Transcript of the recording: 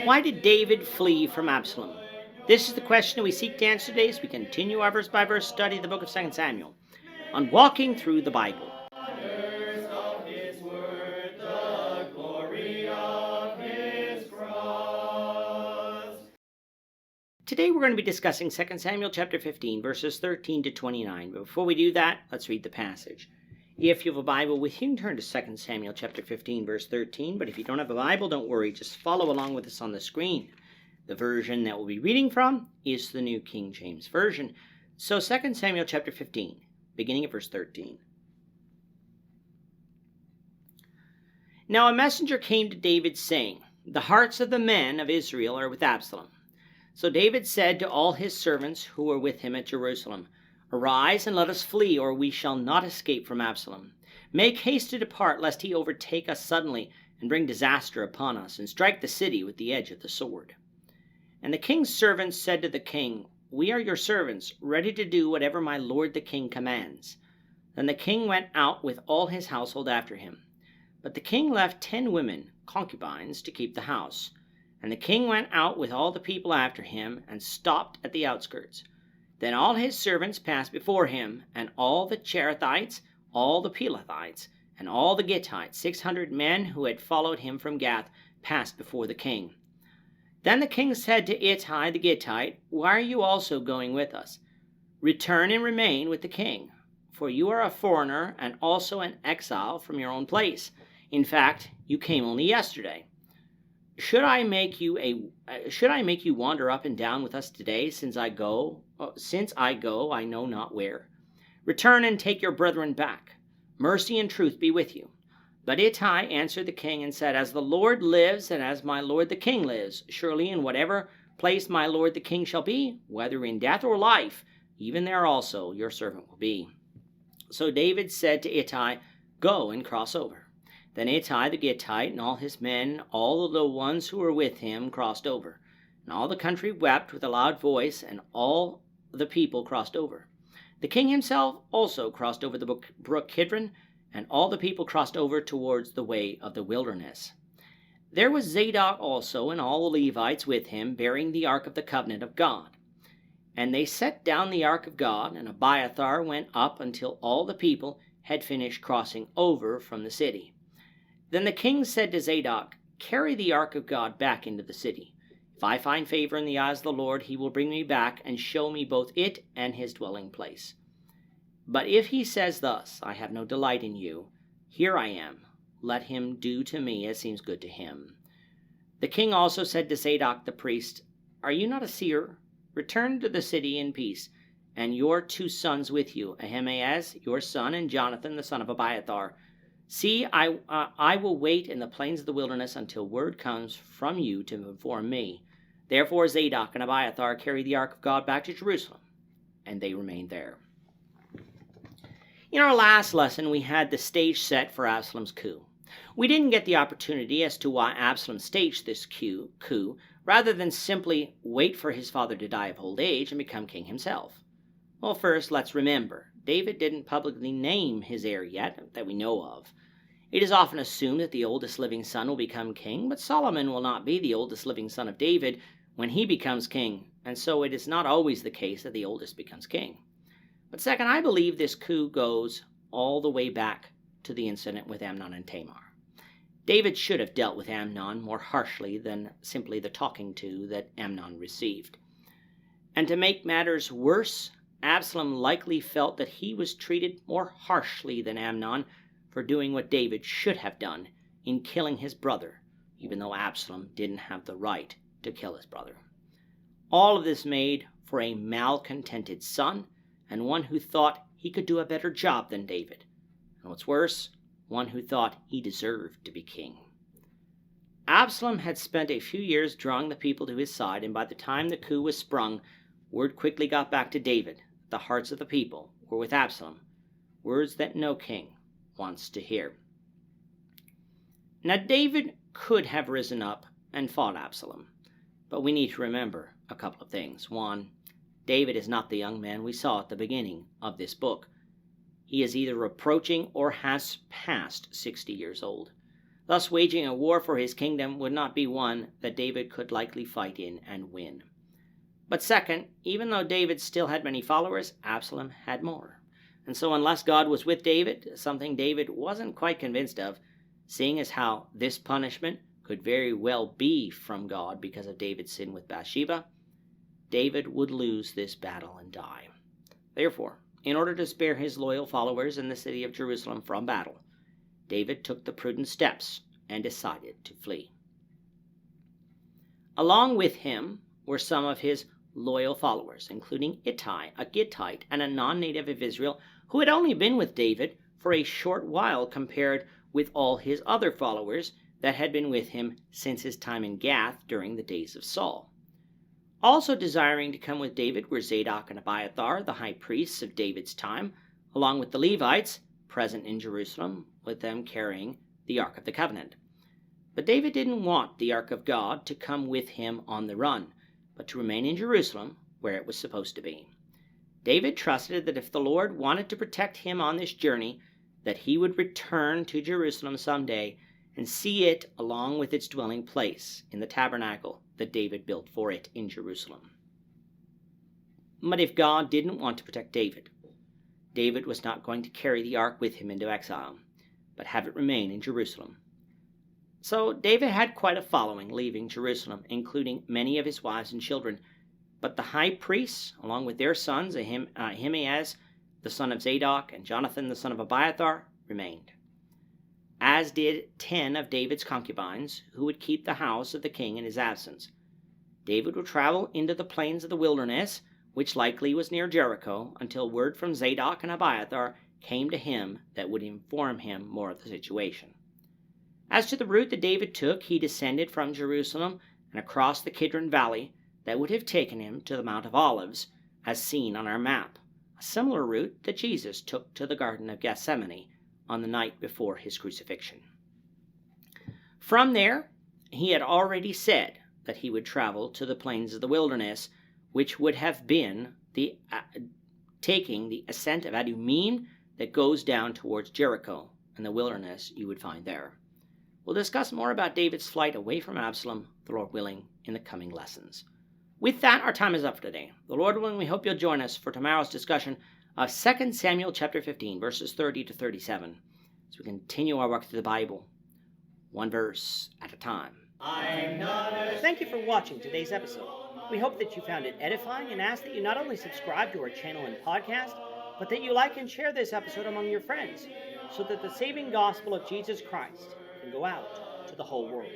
Why did David flee from Absalom? This is the question we seek to answer today as we continue our verse-by-verse study of the book of 2 Samuel on walking through the Bible. Today we're going to be discussing 2 Samuel chapter 15, verses 13 to 29. But before we do that, let's read the passage. If you have a Bible with you, turn to 2 Samuel chapter 15, verse 13. But if you don't have a Bible, don't worry. Just follow along with us on the screen. The version that we'll be reading from is the New King James Version. So 2 Samuel chapter 15, beginning at verse 13. Now a messenger came to David, saying, The hearts of the men of Israel are with Absalom. So David said to all his servants who were with him at Jerusalem, Arise and let us flee, or we shall not escape from Absalom. Make haste to depart, lest he overtake us suddenly, and bring disaster upon us, and strike the city with the edge of the sword. And the king's servants said to the king, We are your servants, ready to do whatever my lord the king commands. Then the king went out with all his household after him. But the king left 10 women, concubines, to keep the house. And the king went out with all the people after him, and stopped at the outskirts. Then all his servants passed before him, and all the Cherethites, all the Pelethites, and all the Gittites, 600 men who had followed him from Gath, passed before the king. Then the king said to Ittai the Gittite, Why are you also going with us? Return and remain with the king, for you are a foreigner and also an exile from your own place. In fact, you came only yesterday. Should I make you wander up and down with us today, since I go, I know not where? Return and take your brethren back. Mercy and truth be with you. But Ittai answered the king and said, As the Lord lives, and as my lord the king lives, surely in whatever place my lord the king shall be, whether in death or life, even there also your servant will be. So David said to Ittai, Go and cross over. Then Ittai the Gittite and all his men, all of the ones who were with him, crossed over. And all the country wept with a loud voice, and all the people crossed over. The king himself also crossed over the brook Hebron, and all the people crossed over towards the way of the wilderness. There was Zadok also and all the Levites with him, bearing the ark of the covenant of God. And they set down the ark of God, and Abiathar went up until all the people had finished crossing over from the city. Then the king said to Zadok, Carry the ark of God back into the city. If I find favor in the eyes of the Lord, he will bring me back and show me both it and his dwelling place. But if he says thus, I have no delight in you, here I am, let him do to me as seems good to him. The king also said to Zadok the priest, Are you not a seer? Return to the city in peace, and your 2 sons with you, Ahimaaz your son, and Jonathan the son of Abiathar. See, I will wait in the plains of the wilderness until word comes from you to inform me. Therefore Zadok and Abiathar carried the ark of God back to Jerusalem, and they remained there. In our last lesson, we had the stage set for Absalom's coup. We didn't get the opportunity as to why Absalom staged this coup, rather than simply wait for his father to die of old age and become king himself. Well, first, let's remember, David didn't publicly name his heir yet that we know of. It is often assumed that the oldest living son will become king, but Solomon will not be the oldest living son of David when he becomes king, and so it is not always the case that the oldest becomes king. But second, I believe this coup goes all the way back to the incident with Amnon and Tamar. David should have dealt with Amnon more harshly than simply the talking to that Amnon received. And to make matters worse, Absalom likely felt that he was treated more harshly than Amnon for doing what David should have done in killing his brother, even though Absalom didn't have the right to kill his brother. All of this made for a malcontented son, and one who thought he could do a better job than David. And what's worse, one who thought he deserved to be king. Absalom had spent a few years drawing the people to his side, and by the time the coup was sprung, word quickly got back to David. The hearts of the people were with Absalom, words that no king wants to hear. Now David could have risen up and fought Absalom, but we need to remember a couple of things. One, David is not the young man we saw at the beginning of this book. He is either approaching or has passed 60 years old. Thus, waging a war for his kingdom would not be one that David could likely fight in and win. But second, even though David still had many followers, Absalom had more. And so unless God was with David, something David wasn't quite convinced of, seeing as how this punishment could very well be from God because of David's sin with Bathsheba, David would lose this battle and die. Therefore, in order to spare his loyal followers in the city of Jerusalem from battle, David took the prudent steps and decided to flee. Along with him were some of his loyal followers, including Ittai, a Gittite and a non-native of Israel, who had only been with David for a short while compared with all his other followers that had been with him since his time in Gath during the days of Saul. Also desiring to come with David were Zadok and Abiathar, the high priests of David's time, along with the Levites present in Jerusalem, with them carrying the Ark of the Covenant. But David didn't want the Ark of God to come with him on the run, but to remain in Jerusalem, where it was supposed to be. David trusted that if the Lord wanted to protect him on this journey, that he would return to Jerusalem someday and see it along with its dwelling place in the tabernacle that David built for it in Jerusalem. But if God didn't want to protect David, David was not going to carry the ark with him into exile, but have it remain in Jerusalem. So David had quite a following leaving Jerusalem, including many of his wives and children. But the high priests, along with their sons, Ahimaaz, the son of Zadok, and Jonathan, the son of Abiathar, remained, as did 10 of David's concubines, who would keep the house of the king in his absence. David would travel into the plains of the wilderness, which likely was near Jericho, until word from Zadok and Abiathar came to him that would inform him more of the situation. As to the route that David took, he descended from Jerusalem and across the Kidron Valley that would have taken him to the Mount of Olives, as seen on our map, a similar route that Jesus took to the Garden of Gethsemane on the night before his crucifixion. From there, he had already said that he would travel to the plains of the wilderness, which would have been taking the ascent of Adumim that goes down towards Jericho, and the wilderness you would find there. We'll discuss more about David's flight away from Absalom, the Lord willing, in the coming lessons. With that, our time is up for today. The Lord willing, we hope you'll join us for tomorrow's discussion of 2 Samuel chapter 15, verses 30 to 37, as we continue our walk through the Bible, one verse at a time. Thank you for watching today's episode. We hope that you found it edifying and ask that you not only subscribe to our channel and podcast, but that you like and share this episode among your friends, so that the saving gospel of Jesus Christ can go out to the whole world.